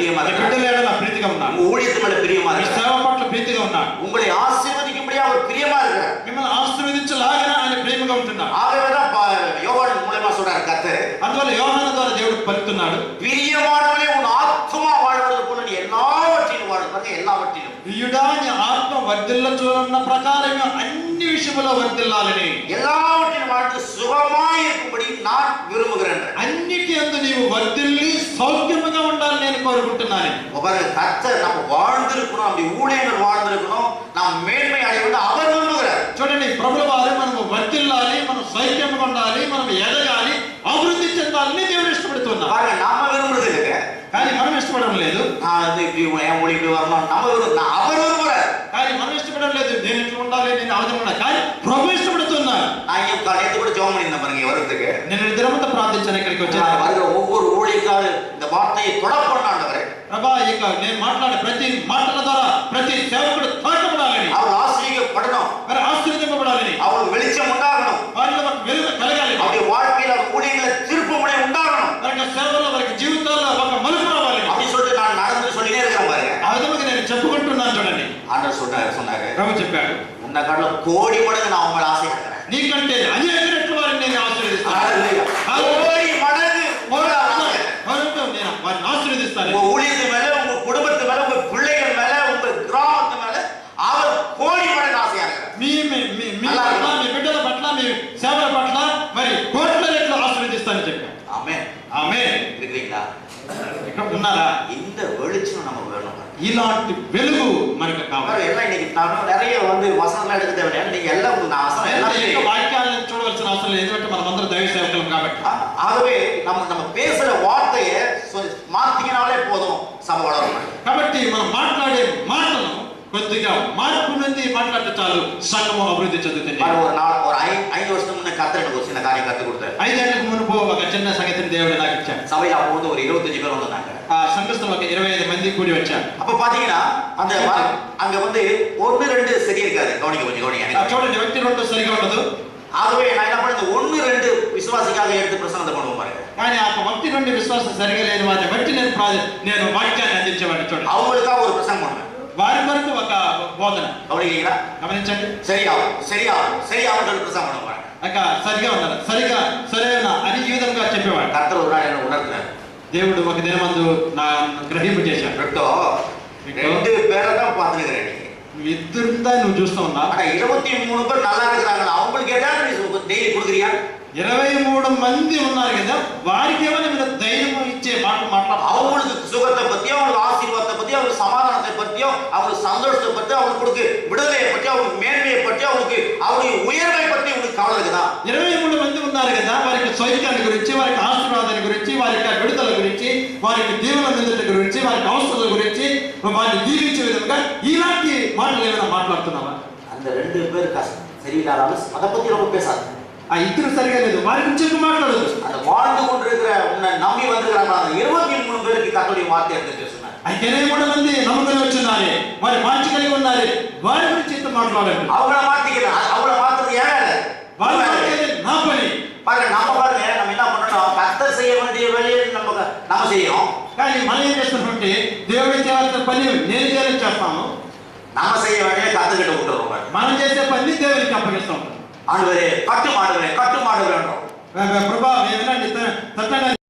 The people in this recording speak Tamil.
பிரியமா இருக்கிறார். ஊழியத்து மேல பிரியமா இருக்கிறார். உங்களை ஆசீர்வதிக்கும்படியா அவர் பிரியமா இருக்கிறார். మిమ్మల్ని ఆశీర్వదించలాగా ఆయన ప్రేమగా ఉంటున్నాడు. ஆகவேதான் யோவான் மூலமா சொல்றார் கர்த்தர். అందువల్ల యోహాను ద్వారా దేవుడు పలుకుతున్నాడు, பிரியமானவனே உன் ஆத்துமா வாழ்வது போல நீ எல்லாவற்றிலும் வாழ. எல்லாவற்றிலும் ప్రియుడా నీ ఆత్మ వర్ధిల్లచున్న ప్రకారంగా అన్ని విషయములో వర్ధిల్లాలని, எல்லாவற்றிலும் வாழ்ந்து சுகமாய் இருக்கும்படி நான் விரும்புகிறேன். అన్నిటి యందు నీవు వర్ధిల్లి సౌఖ్యముగా ఉండాలని నేను కోరుకుంటున్నాను. ஒவ்வொரு கர்த்தர் நம்ம வாழ்ந்திருக்கணும், அப்படி ஊழியர்கள் வாழ்ந்திருக்கணும், நாம் மேன்மை அடைவது அவர் விரும்புகிறார். చూడండి, ప్రభువు వారు మనము వర్ధిల్లాలి, మనం సౌఖ్యముగా ఉండాలి, మనం ఎదగాలి, అభివృద్ధి చెందాలని దేవుడు ఇష్టపడుతున్నారు. பாருங்க, நாம விரும்புறது இல்லைங்க, కానీ మనం ఇష్టపడడం లేదు. இப்படி வரணும் நம்ம அவர் விரும்புகிறார். కానీ మనం ఇష్టపడడం లేదు, నేను ఇట్లా ఉండాలి, నేను అవసరం ఉండాలి, కానీ ప్రభు ఇష్టపడుతున్నారు. நேற்று கூட ஜெபம் பண்ணியிருந்தேன் பாருங்க வருதுக்கு. నేను ఇద్దరమంతా ప్రార్థించాను ఇక్కడికి వచ్చాను. வருகிற ஒவ்வொரு ஊழியக்காரர் இந்த வார்த்தையை தொடப்பண்ணாண்டவரே, ప్రభా ఇక నేను మాట్లాడే ప్రతి మాటల ద్వారా ప్రతి సేవకుడు తాకబడాలని, அவர் ஆசீர்వదించబడணும், మరి ఆశీర్వదింపబడాలని, அவருக்கு வெளிச்சம் உண்டாகணும், వారిలో వెలుగు కలగాలి, அவருடைய வாழ்க்கையில ஊழியர்கள திருப்புமுனை உண்டாகணும், వారి సేవల్లో వారి జీవితాల్లో ఒక మలుపు రావాలి அப்படி சொல்லிட்டு நான் நடந்து சொல்லினே இருக்கிறேன் பாருங்க. ఆ విధంగా నేను చెప్పుకుంటున్నాను. చూడండి, ஆண்டவர் சொன்னாரு, ప్రభు చెప్పాడు, உன்ன காட்டில கோடி மடங்கு நான் உங்களை ஆசைப்படுறேன், నీకంటే అనేక రెట్లు వారిని నేను ఆశీర్వదిస్తాను, கோடி மடங்கு నేను వారిని ఆశీర్వదిస్తాను. உங்க ஊழியத்து மேல, உங்க குடும்பத்து மேல, உங்க பிள்ளைகள் மேல, உங்க கிராமத்து மேல அவர் கோடி மடங்கு ஆசையா இருக்கிறார். మీ పట్ల, మీ బిడ్డల పట్ల, మీ సేవల పట్ల మరి కోట్ల రెట్లు ఆశీర్వదిస్తానని చెప్పాను. ఆమేన్. ఆమేన్. இருக்கிறீங்களா? ఇక్కడ ఉన్నారా? இந்த வெளிச்சம் நமக்கு வேணும். ఇలాంటి వెలుగు మనకు కావాలి. எல்லாம் இன்னைக்கு நான் நிறைய வசனங்கள் எடுக்க தேவையில்லை, நீங்க எல்லாம் நான் வசனம் எல்லாம் వాక్యాలను చూడవలసిన అవసరం లేదు, ఎందుకంటే మనమందరం దైవ సేవకులం కాబట్టి. ஆகவே நம்ம பேசுற வார்த்தையை மாத்திக்கினாலே போதும், சபை வளரும். కాబట్టి మనం మాట్లాడే మాటలను కొద్దిగా మార్పు నుండి మాట్లాడితే చాలు, సంఘము అభివృద్ధి చెందుతుంది. ஒரு 5 வருஷத்துக்கு முன்ன கர்த்தர் எனக்கு ஒரு சின்ன காரியம் கத்து கொடுத்தாரு. 5 ఏళ్లకు మునుపు ఒక చిన్న సంగతిని దేవుడు నాకు ఇచ్చాడు. சபையில அப்போ ஒரு 25 பேர் வந்தாங்க. ఆ సంఘస్థంలో ఒక 25 మంది కూడి వచ్చారు. அப்ப பாத்தீங்கன்னா அந்த அங்க 1-2 சரி இருக்காது. கவனிங்க. చూడండి, వ్యక్తి 2 సరిగా ఉండదు. ஆகவே நான் என்ன பண்ணேன், 1-2 விசுவாசிக்காக எடுத்து பிரசங்கத்தை பண்ணுவோம் பாருங்க. కానీ ఆ వ్యక్తి నుండి విశ్వాసం సరిగా లేని వారిని బట్టి నేను వాక్యాన్ని అందించేవాడిని. చూడండి, அவங்களுக்காக ஒரு பிரசங்கம் பண்ணுவேன், వారి కొరకు ఒక బోధన. கவனிக்கிறீங்களா? గమనించండి, சரியாவும் பிரசங்கம் பண்ணுவாங்க. అక్క సరిగా ఉన్నారు, సరైన అని ఈ విధంగా చెప్పేవాడు. கர்த்தர் ஒரு நாள் என்ன உணர்த்துறாரு, దేవుడు ఒక దినమందు నా గ్రహింపు చేశాడు. 2 பேரை தான் பார்த்துக்கிறேன், ఇద్దరుందా నువ్వు చూస్తూ ఉన్నా, 23 பேர் நல்லா இருக்கிறாங்க, அவங்களுக்கு ஏதாவது நீ டெய்லி கொடுக்குறியா? 23 మంది ఉన్నారు కదా, వారికి ఏమైనా మీరు ధైర్యం ఇచ్చే మాట్లాడు. அவங்களுக்கு சுகத்தை பத்தியோ, அவங்களுக்கு ஆசீர்வாதத்தை பத்தியோ, அவங்களுக்கு சமாதானத்தை பத்தியோ, அவங்களுக்கு சந்தோஷத்தை பத்தி, அவங்களுக்கு விடுதலையை பத்தி, அவங்களுக்கு மேன்மையை பத்தி, அவங்களுக்கு உயர்வை பத்தி உங்களுக்கு கவலை இருக்குதா? 23 మంది ఉన్నారు కదా, వారికి సౌఖ్యాన్ని గురించి, వారికి ఆశీర్వాదాన్ని గురించి, వారికి విడుదల గురించి, వారికి దీవెన నిందట గురించి, వారికి అవసరాల గురించి, వారిని దీవించే విధంగా ఇలాంటి మాటలు ఏమైనా మాట్లాడుతున్నావా? அந்த 2 பேர் கஷ்டம் சரியில்லாத அதை பத்தி ரொம்ப பேசாது. ఆ ఇద్దరు సరిగా లేదు, వారి గురించి ఎక్కువ మాట్లాడదు. அந்த வாழ்ந்து கொண்டிருக்கிற உன்னை நம்பி வந்திருக்கிறாங்க 23 பேருக்கு கர்த்தருடைய வார்த்தை எடுத்து சொன்னார். అయితే 23 మంది నమ్ముకొని వచ్చున్నారు, వారి మంచి కలిగి ఉన్నారు, వారి గురించి ఇంత మాట్లాడండి. அவங்கள மாத்திக்கிறேன், அவங்கள மாத்துறது ஏன் వాళ్ళ నా పని. பாருங்க, நம்ம என்ன பண்ணணும், கர்த்தர் செய்ய வேண்டிய வேலையை நம்ம செய்யணும். కానీ మనం ఏం చేస్తున్నామంటే, దేవుడు చేయాల్సిన పని నేను చేస్తాము, நம்ம செய்ய வேண்டிய கர்த்தர்கிட்ட விட்டுறோம். మనం చేసే పని దేవునికి అప్పగిస్తాం. ஆண்டவரே கட்டுமாடுவேன், ప్రభా, మేము